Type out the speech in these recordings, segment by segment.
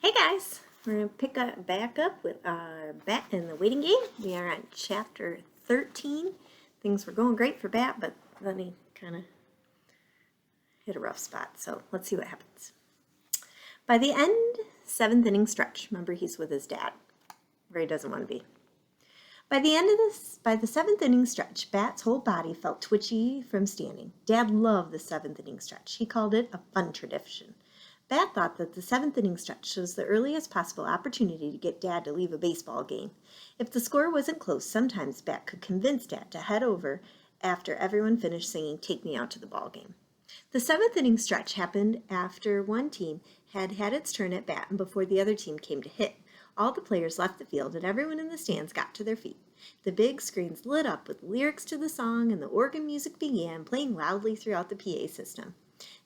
Hey guys, we're going to pick back up with our Bat in the Waiting Game. We are on Chapter 13. Things were going great for Bat, but then he kind of hit a rough spot, so let's see what happens. By the end, 7th inning stretch. Remember, he's with his dad, where he doesn't want to be. By the 7th inning stretch, Bat's whole body felt twitchy from standing. Dad loved the 7th inning stretch. He called it a fun tradition. Bat thought that the 7th inning stretch was the earliest possible opportunity to get Dad to leave a baseball game. If the score wasn't close, sometimes Bat could convince Dad to head over after everyone finished singing "Take Me Out to the Ball Game." The 7th inning stretch happened after one team had had its turn at bat and before the other team came to hit. All the players left the field and everyone in the stands got to their feet. The big screens lit up with lyrics to the song and the organ music began playing loudly throughout the PA system.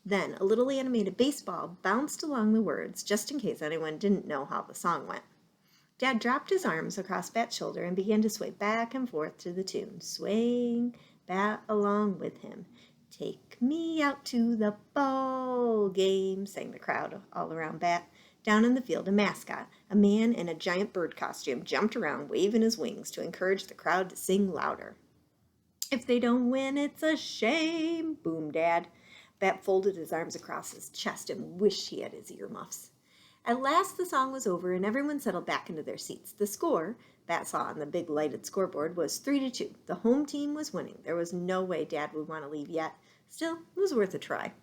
Then a little animated baseball bounced along the words, just in case anyone didn't know how the song went. Dad dropped his arms across Bat's shoulder and began to sway back and forth to the tune, swaying Bat along with him. "Take me out to the ball game," sang the crowd all around Bat. Down in the field, a mascot, a man in a giant bird costume, jumped around, waving his wings to encourage the crowd to sing louder. "If they don't win, it's a shame," boomed Dad. Bat folded his arms across his chest and wished he had his earmuffs. At last the song was over and everyone settled back into their seats. The score, Bat saw on the big lighted scoreboard, was 3-2. The home team was winning. There was no way Dad would want to leave yet. Still, it was worth a try.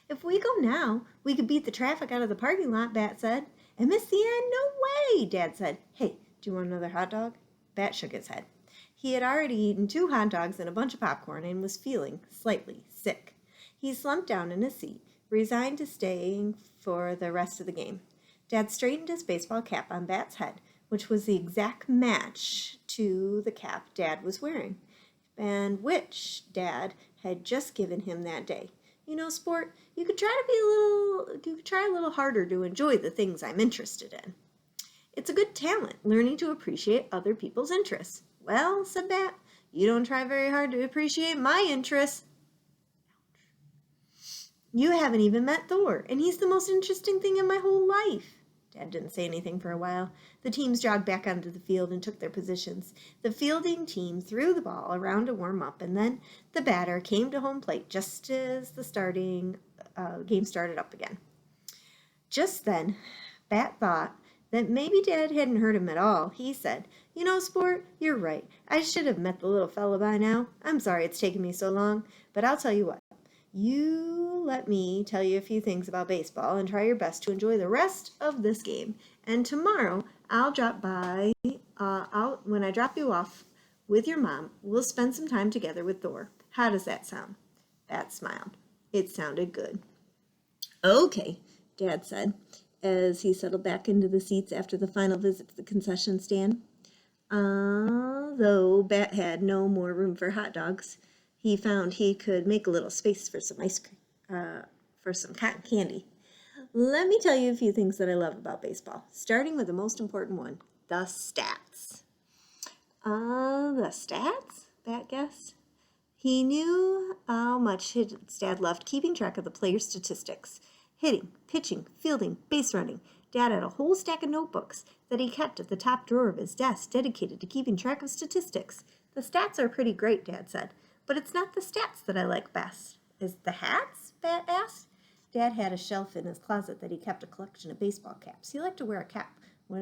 "If we go now, we could beat the traffic out of the parking lot," Bat said. "And miss the end? No way," Dad said. "Hey, do you want another hot dog?" Bat shook his head. He had already eaten 2 hot dogs and a bunch of popcorn and was feeling slightly sick. He slumped down in his seat, resigned to staying for the rest of the game. Dad straightened his baseball cap on Bat's head, which was the exact match to the cap Dad was wearing, and which Dad had just given him that day. "You know, Sport, you could try a little harder to enjoy the things I'm interested in." "It's a good talent, learning to appreciate other people's interests." "Well," said Bat, "you don't try very hard to appreciate my interests." "You haven't even met Thor, and he's the most interesting thing in my whole life." Dad didn't say anything for a while. The teams jogged back onto the field and took their positions. The fielding team threw the ball around to warm up, and then the batter came to home plate just as the game started up again. Just then, Bat thought that maybe Dad hadn't heard him at all. He said, "You know, Sport, you're right. I should have met the little fella by now. I'm sorry it's taken me so long, but I'll tell you what. You let me tell you a few things about baseball and try your best to enjoy the rest of this game. And tomorrow I'll drop by, when I drop you off with your mom, we'll spend some time together with Thor. How does that sound?" Bat smiled. It sounded good. "Okay," Dad said, as he settled back into the seats after the final visit to the concession stand. Though Bat had no more room for hot dogs, he found he could make a little space for some ice cream, for some cotton candy. "Let me tell you a few things that I love about baseball, starting with the most important one, the stats." The stats?" Bat guessed. He knew how much his dad loved keeping track of the players' statistics. Hitting, pitching, fielding, base running. Dad had a whole stack of notebooks that he kept at the top drawer of his desk dedicated to keeping track of statistics. "The stats are pretty great," Dad said, "but it's not the stats that I like best." "Is the hats?" Bat asked. Dad had a shelf in his closet that he kept a collection of baseball caps. He liked to wear a cap for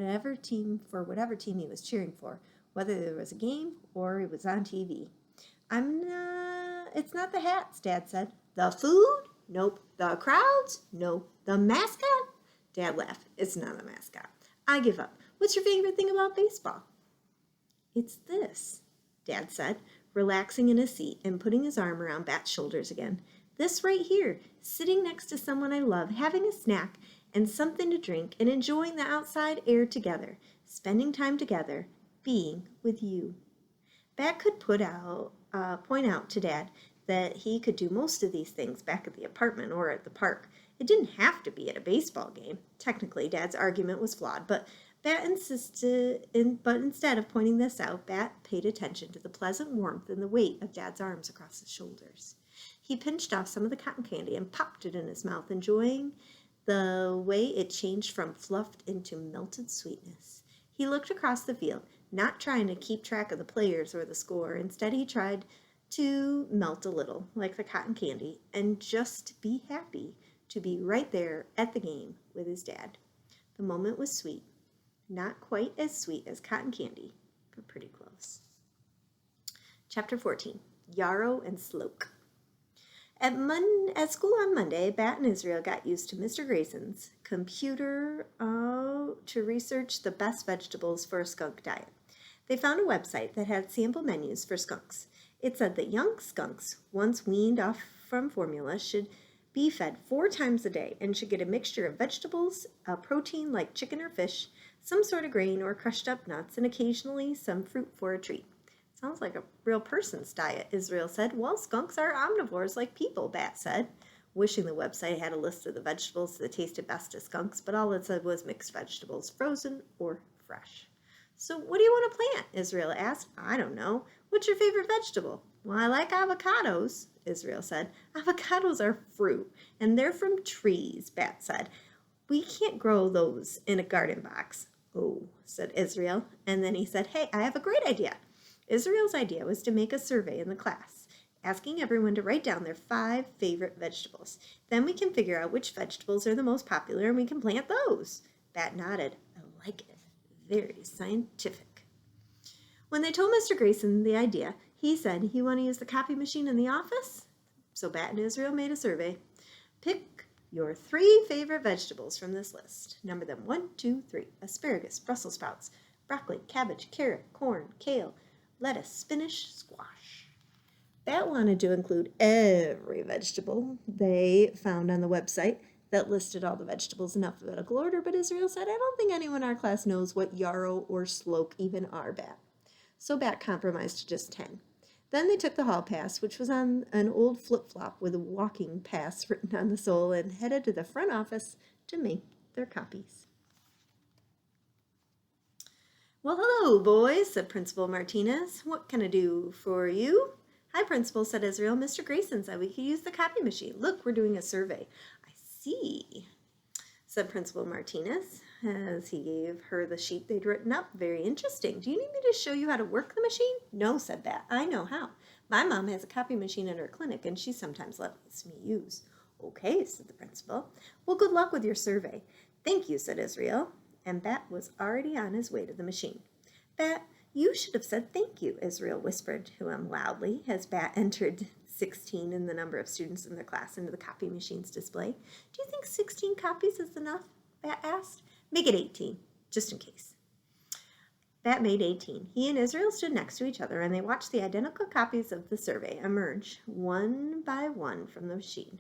whatever team he was cheering for, whether there was a game or it was on TV. It's not the hats," Dad said. "The food? Nope. The crowds? Nope. The mascot?" Dad laughed. "It's not a mascot. I give up. What's your favorite thing about baseball?" "It's this," Dad said, relaxing in his seat and putting his arm around Bat's shoulders again. "This right here, sitting next to someone I love, having a snack and something to drink and enjoying the outside air together, spending time together, being with you." Bat could point out to Dad that he could do most of these things back at the apartment or at the park. It didn't have to be at a baseball game. Technically, Dad's argument was flawed, but instead of pointing this out, Bat paid attention to the pleasant warmth and the weight of Dad's arms across his shoulders. He pinched off some of the cotton candy and popped it in his mouth, enjoying the way it changed from fluffed into melted sweetness. He looked across the field, not trying to keep track of the players or the score. Instead, he tried to melt a little, like the cotton candy, and just be happy to be right there at the game with his dad. The moment was sweet. Not quite as sweet as cotton candy, but pretty close. Chapter 14, Yarrow and Sloke. At school on Monday, Bat and Israel got used to Mr. Grayson's computer to research the best vegetables for a skunk diet. They found a website that had sample menus for skunks. It said that young skunks, once weaned off from formula, should be fed 4 times a day and should get a mixture of vegetables, a protein like chicken or fish, some sort of grain or crushed up nuts, and occasionally some fruit for a treat. Sounds like a real person's diet, Israel said. Well, skunks are omnivores like people, Bat said, wishing the website had a list of the vegetables that tasted best to skunks, but all it said was mixed vegetables, frozen or fresh. So what do you want to plant? Israel asked. I don't know. What's your favorite vegetable? Well, I like avocados, Israel said. Avocados are fruit, and they're from trees, Bat said. We can't grow those in a garden box. Oh, said Israel, and then he said, hey, I have a great idea. Israel's idea was to make a survey in the class, asking everyone to write down their 5 favorite vegetables. Then we can figure out which vegetables are the most popular and we can plant those. Bat nodded. I like it. Very scientific. When they told Mr. Grayson the idea, he said he wanted to use the copy machine in the office. So Bat and Israel made a survey. Pick your 3 favorite vegetables from this list. Number them 1, 2, 3. Asparagus, Brussels sprouts, broccoli, cabbage, carrot, corn, kale, lettuce, spinach, squash. Bat wanted to include every vegetable they found on the website that listed all the vegetables in alphabetical order, but Israel said, I don't think anyone in our class knows what yarrow or sloke even are, Bat. So Bat compromised to just 10. Then they took the hall pass, which was on an old flip-flop with a walking pass written on the sole, and headed to the front office to make their copies. Well, hello, boys, said Principal Martinez. What can I do for you? Hi, Principal, said Israel. Mr. Grayson said we could use the copy machine. Look, we're doing a survey. I see, said Principal Martinez, as he gave her the sheet they'd written up. Very interesting. Do you need me to show you how to work the machine? No, said Bat. I know how. My mom has a copy machine at her clinic, and she sometimes lets me use. Okay, said the principal. Well, good luck with your survey. Thank you, said Israel. And Bat was already on his way to the machine. Bat, you should have said thank you, Israel whispered to him loudly as Bat entered 16 in the number of students in the class into the copy machine's display. Do you think 16 copies is enough? Bat asked. Make it 18, just in case. Bat made 18. He and Israel stood next to each other, and they watched the identical copies of the survey emerge one by one from the machine.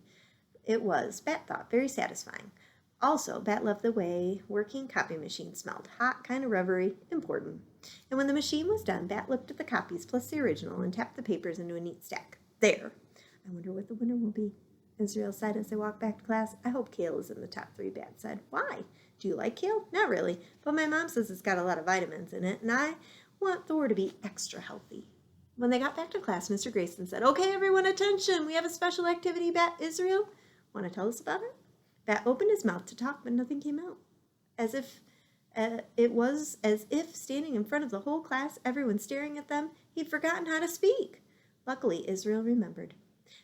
It was, Bat thought, very satisfying. Also, Bat loved the way working copy machine smelled. Hot, kind of rubbery, important. And when the machine was done, Bat looked at the copies plus the original and tapped the papers into a neat stack. There. I wonder what the winner will be, Israel said as they walked back to class. I hope kale is in the top 3, Bat said. Why? Do you like kale? Not really, but my mom says it's got a lot of vitamins in it, and I want Thor to be extra healthy. When they got back to class, Mr. Grayson said, Okay, everyone, attention. We have a special activity, Bat. Israel, want to tell us about it? Bat opened his mouth to talk, but nothing came out. It was as if standing in front of the whole class, everyone staring at them, he'd forgotten how to speak. Luckily, Israel remembered.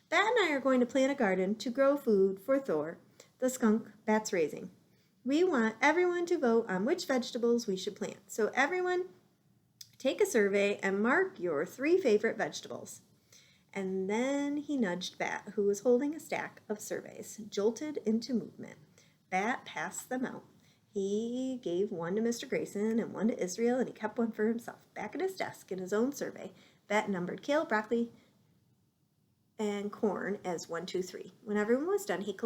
Bat and I are going to plant a garden to grow food for Thor, the skunk Bat's raising. We want everyone to vote on which vegetables we should plant. So everyone, take a survey and mark your 3 favorite vegetables. And then he nudged Bat, who was holding a stack of surveys, jolted into movement. Bat passed them out. He gave one to Mr. Grayson and one to Israel, and he kept one for himself. Back at his desk in his own survey, Bat numbered kale, broccoli, and corn as 1, 2, 3. When everyone was done, he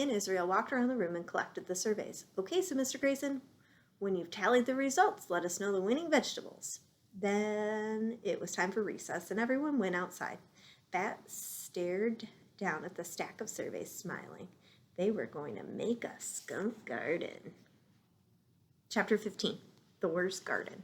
and Israel walked around the room and collected the surveys. Okay, so Mr. Grayson, when you've tallied the results, let us know the winning vegetables. Then it was time for recess, and everyone went outside. Bat stared down at the stack of surveys, smiling. They were going to make a skunk garden. Chapter 15, Thor's Garden.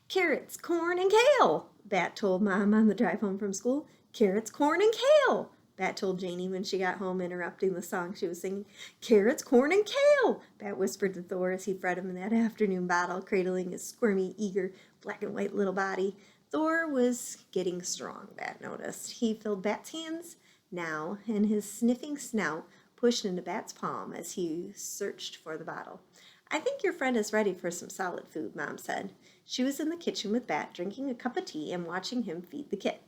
Carrots, corn, and kale, Bat told Mom on the drive home from school. Carrots, corn, and kale. Bat told Janie when she got home, interrupting the song she was singing. Carrots, corn, and kale, Bat whispered to Thor as he fed him in that afternoon bottle, cradling his squirmy, eager, black and white little body. Thor was getting strong, Bat noticed. He filled Bat's hands now, and his sniffing snout pushed into Bat's palm as he searched for the bottle. I think your friend is ready for some solid food, Mom said. She was in the kitchen with Bat, drinking a cup of tea and watching him feed the kit.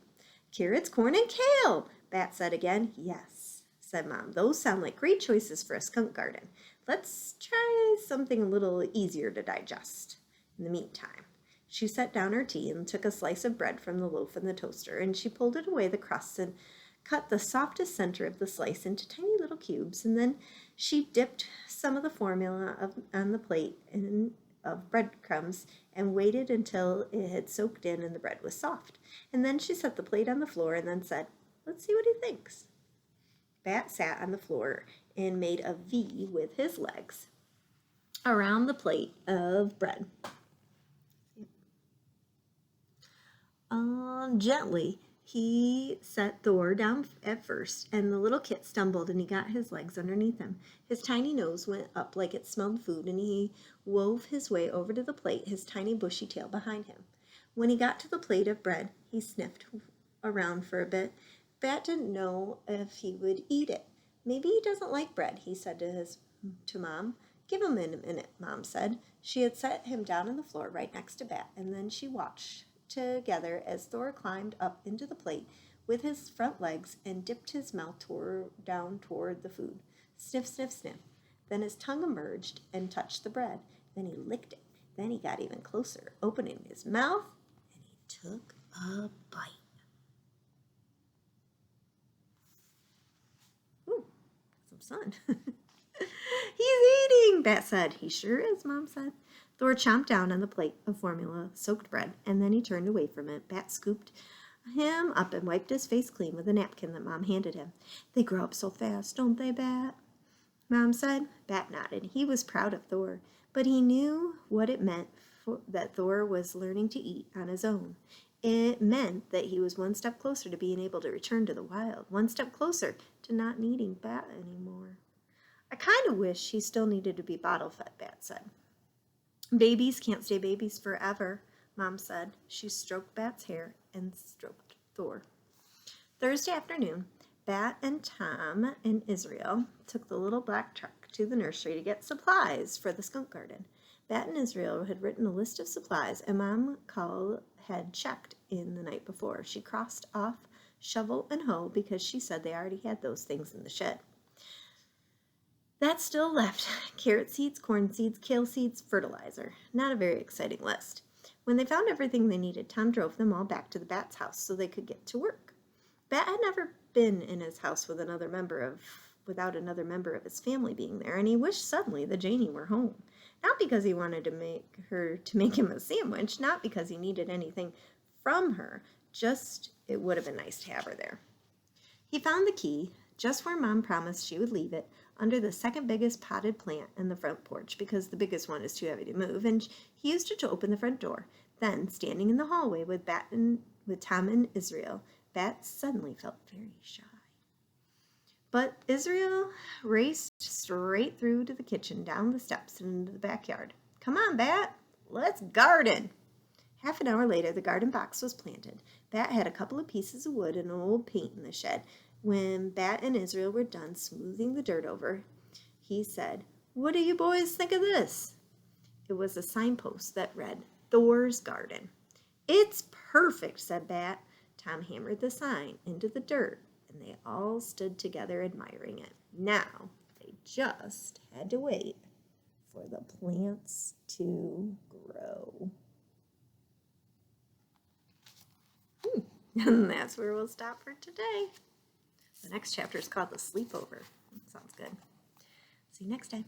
Carrots, corn, and kale, Bat said again. Yes, said Mom. Those sound like great choices for a skunk garden. Let's try something a little easier to digest. In the meantime, she set down her tea and took a slice of bread from the loaf in the toaster, and she pulled it away the crusts and cut the softest center of the slice into tiny little cubes, and then she dipped some of the formula on the plate of breadcrumbs and waited until it had soaked in and the bread was soft. And then she set the plate on the floor and then said, let's see what he thinks. Bat sat on the floor and made a V with his legs around the plate of bread. Gently, he set Thor down at first, and the little kit stumbled and he got his legs underneath him. His tiny nose went up like it smelled food, and he wove his way over to the plate, his tiny bushy tail behind him. When he got to the plate of bread, he sniffed around for a bit. Bat didn't know if he would eat it. Maybe he doesn't like bread, he said to Mom. Give him a minute, Mom said. She had set him down on the floor right next to Bat, and then she watched together as Thor climbed up into the plate with his front legs and dipped his mouth down toward the food. Sniff, sniff, sniff. Then his tongue emerged and touched the bread. Then he licked it. Then he got even closer, opening his mouth, and he took a bite. Ooh, some sun. He's eating, Bat said. He sure is, Mom said. Thor chomped down on the plate of formula-soaked bread, and then he turned away from it. Bat scooped him up and wiped his face clean with a napkin that Mom handed him. They grow up so fast, don't they, Bat? Mom said. Bat nodded. He was proud of Thor, but he knew what it meant that Thor was learning to eat on his own. It meant that he was one step closer to being able to return to the wild, one step closer to not needing Bat anymore. I kind of wish he still needed to be bottle-fed, Bat said. Babies can't stay babies forever, Mom said. She stroked Bat's hair and stroked Thor. Thursday afternoon, Bat and Tom and Israel took the little black truck to the nursery to get supplies for the skunk garden. Bat and Israel had written a list of supplies, and Mom had checked in the night before. She crossed off shovel and hoe because she said they already had those things in the shed. That still left carrot seeds, corn seeds, kale seeds, fertilizer. Not a very exciting list. When they found everything they needed, Tom drove them all back to the Bat's house so they could get to work. Bat had never been in his house without another member of his family being there, and he wished suddenly that Janie were home. Not because he wanted to make him a sandwich, not because he needed anything from her, just it would have been nice to have her there. He found the key just where Mom promised she would leave it, under the second biggest potted plant in the front porch because the biggest one is too heavy to move, and he used it to open the front door. Then, standing in the hallway with Tom and Israel, Bat suddenly felt very shy. But Israel raced straight through to the kitchen, down the steps, and into the backyard. Come on, Bat, let's garden. Half an hour later, the garden box was planted. Bat had a couple of pieces of wood and old paint in the shed. When Bat and Israel were done smoothing the dirt over, he said, "What do you boys think of this?" It was a signpost that read, Thor's Garden. "It's perfect," said Bat. Tom hammered the sign into the dirt, and they all stood together admiring it. Now, they just had to wait for the plants to grow. And that's where we'll stop for today. The next chapter is called The Sleepover. Sounds good. See you next time.